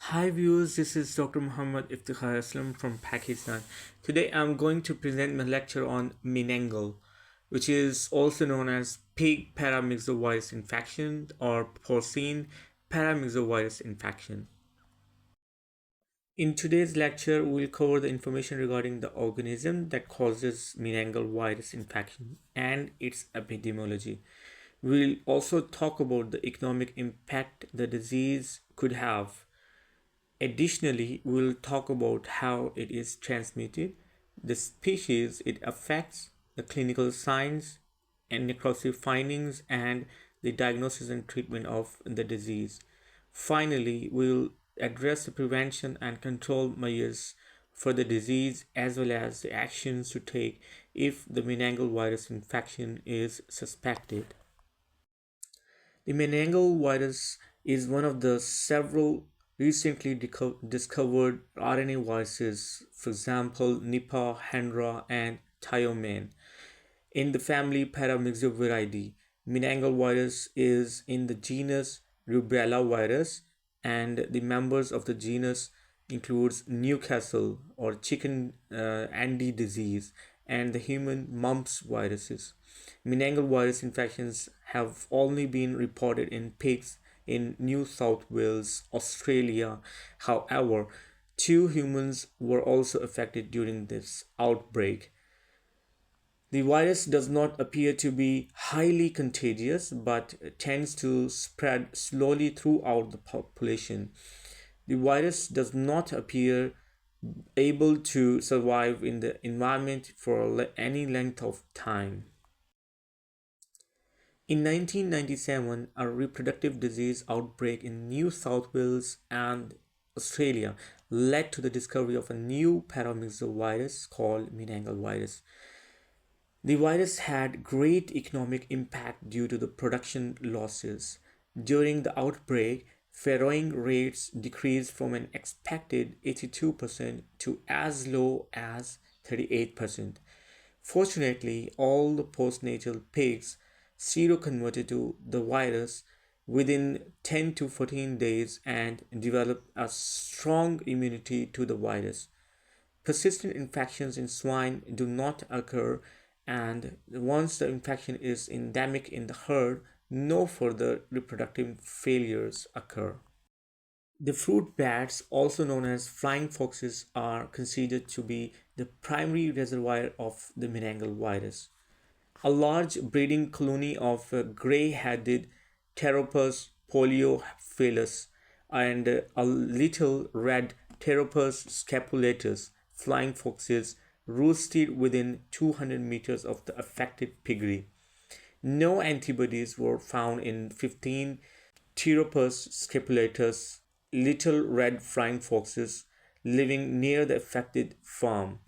Hi viewers, this is Dr. Muhammad Iftikhar Aslam from Pakistan. Today I'm going to present my lecture on meningel, which is also known as pig paramyxovirus infection or porcine paramyxovirus infection. In today's lecture, we'll cover the information regarding the organism that causes meningel virus infection and its epidemiology. We'll also talk about the economic impact the disease could have. Additionally, we'll talk about how it is transmitted, the species it affects, the clinical signs and necropsy findings, and the diagnosis and treatment of the disease. Finally, we'll address the prevention and control measures for the disease as well as the actions to take if the meningel virus infection is suspected. The meningel virus is one of the several recently discovered RNA viruses, for example, Nipah, Hendra, and Thiomine. In the family Paramyxoviridae, meningel virus is in the genus Rubella virus, and the members of the genus includes Newcastle or chicken Andy disease and the human mumps viruses. Meningel virus infections have only been reported in pigs in New South Wales, Australia. However, two humans were also affected during this outbreak. The virus does not appear to be highly contagious but tends to spread slowly throughout the population. The virus does not appear able to survive in the environment for any length of time. In 1997, a reproductive disease outbreak in New South Wales and Australia led to the discovery of a new paramyxovirus called meningel virus. The virus had great economic impact due to the production losses. During the outbreak, farrowing rates decreased from an expected 82% to as low as 38%. Fortunately, all the postnatal pigs seroconverted to the virus within 10 to 14 days and developed a strong immunity to the virus. Persistent infections in swine do not occur, and once the infection is endemic in the herd, no further reproductive failures occur. The fruit bats, also known as flying foxes, are considered to be the primary reservoir of the meningel virus. A large breeding colony of gray-headed Pteropus poliophilus and a little red Pteropus scapulatus flying foxes roosted within 200 meters of the affected piggery. No antibodies were found in 15 Pteropus scapulatus little red flying foxes living near the affected farm.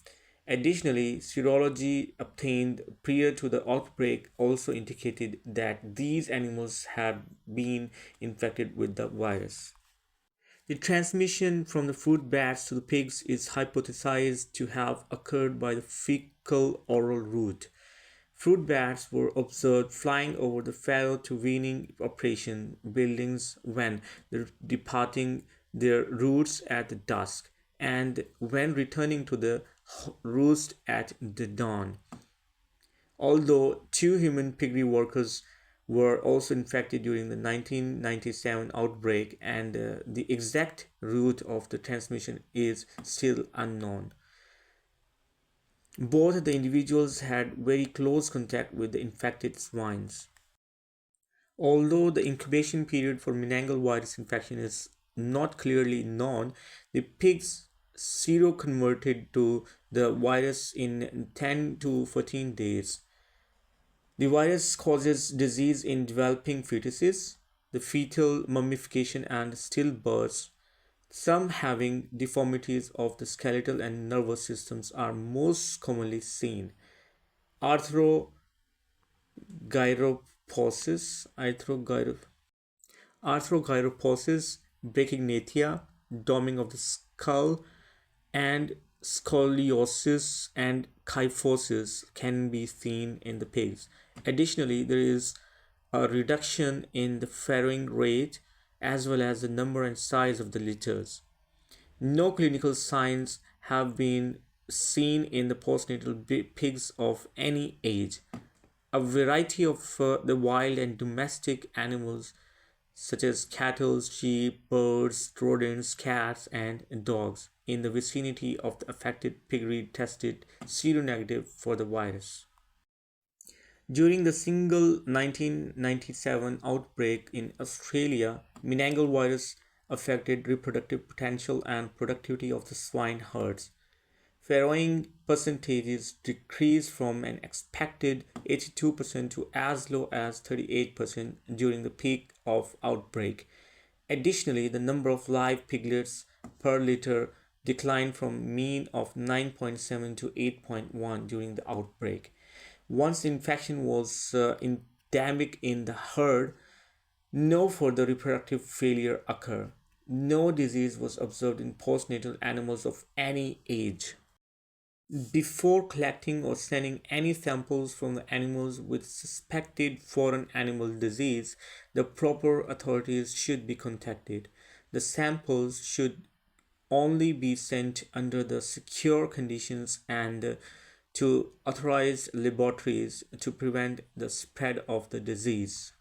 Additionally, serology obtained prior to the outbreak also indicated that these animals had been infected with the virus. The transmission from the fruit bats to the pigs is hypothesized to have occurred by the fecal oral route. Fruit bats were observed flying over the farrow to weaning operation buildings when departing their roosts at dusk and when returning to the roost at the dawn. Although two human piggery workers were also infected during the 1997 outbreak, and the exact route of the transmission is still unknown. Both the individuals had very close contact with the infected swines. Although the incubation period for meningel virus infection is not clearly known, the pigs seroconverted to the virus in 10 to 14 days. The virus causes disease in developing fetuses, the fetal mummification and stillbirths. Some having deformities of the skeletal and nervous systems are most commonly seen. Arthrogyroposis, arthrogyroposis, brachygnathia, doming of the skull, and scoliosis and kyphosis can be seen in the pigs. Additionally, there is a reduction in the farrowing rate as well as the number and size of the litters. No clinical signs have been seen in the postnatal pigs of any age. A variety of the wild and domestic animals, such as cattle, sheep, birds, rodents, cats, and dogs, in the vicinity of the affected piggery tested seronegative for the virus. During the single 1997 outbreak in Australia, meningel virus affected reproductive potential and productivity of the swine herds. Farrowing percentages decreased from an expected 82% to as low as 38% during the peak of outbreak. Additionally, the number of live piglets per litter declined from mean of 9.7 to 8.1 during the outbreak. Once the infection was endemic in the herd, no further reproductive failure occurred. No disease was observed in postnatal animals of any age. Before collecting or sending any samples from the animals with suspected foreign animal disease, the proper authorities should be contacted. The samples should only be sent under the secure conditions and to authorized laboratories to prevent the spread of the disease.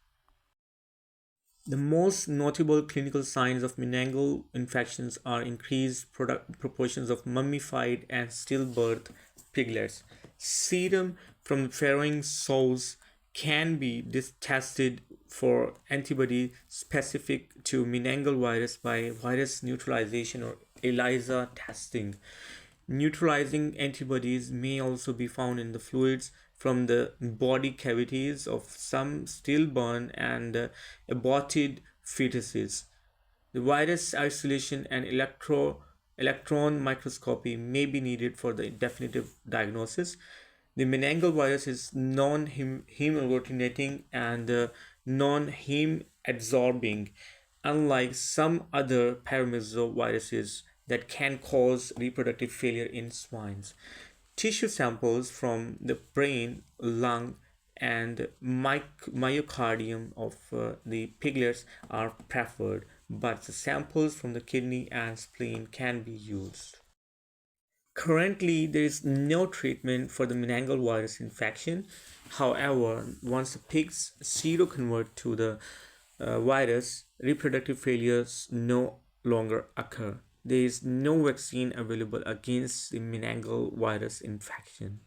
The most notable clinical signs of meningal infections are increased proportions of mummified and stillbirth piglets. Serum from the farrowing sows can be tested for antibody specific to meningel virus by virus neutralization or ELISA testing. Neutralizing antibodies may also be found in the fluids from the body cavities of some stillborn and aborted fetuses. The virus isolation and electron microscopy may be needed for the definitive diagnosis. The meningel virus is non-heme-agglutinating and non-heme adsorbing, unlike some other paramyxoviruses that can cause reproductive failure in swines. Tissue samples from the brain, lung, and myocardium of the piglets are preferred, but the samples from the kidney and spleen can be used. Currently, there is no treatment for the meningel virus infection. However, once the pigs seroconvert to the virus, reproductive failures no longer occur. There is no vaccine available against the meningel virus infection.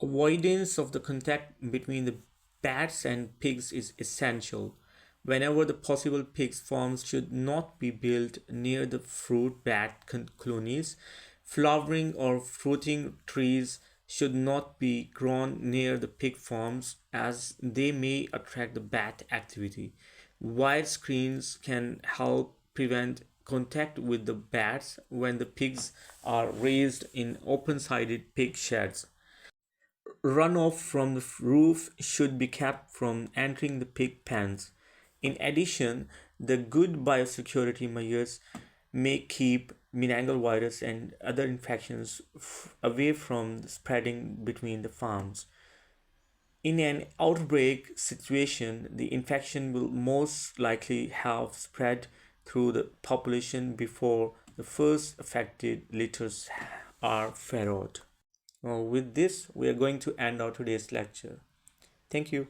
Avoidance of the contact between the bats and pigs is essential. Whenever the possible pigs farms should not be built near the fruit bat colonies. Flowering or fruiting trees should not be grown near the pig farms as they may attract the bat activity. Wide screens can help prevent contact with the bats when the pigs are raised in open sided pig sheds. Runoff from the roof should be kept from entering the pig pens. In addition, the good biosecurity measures may keep meningel virus and other infections away from spreading between the farms. In an outbreak situation, the infection will most likely have spread through the population before the first affected litters are farrowed. With this, we are going to end our today's lecture. Thank you.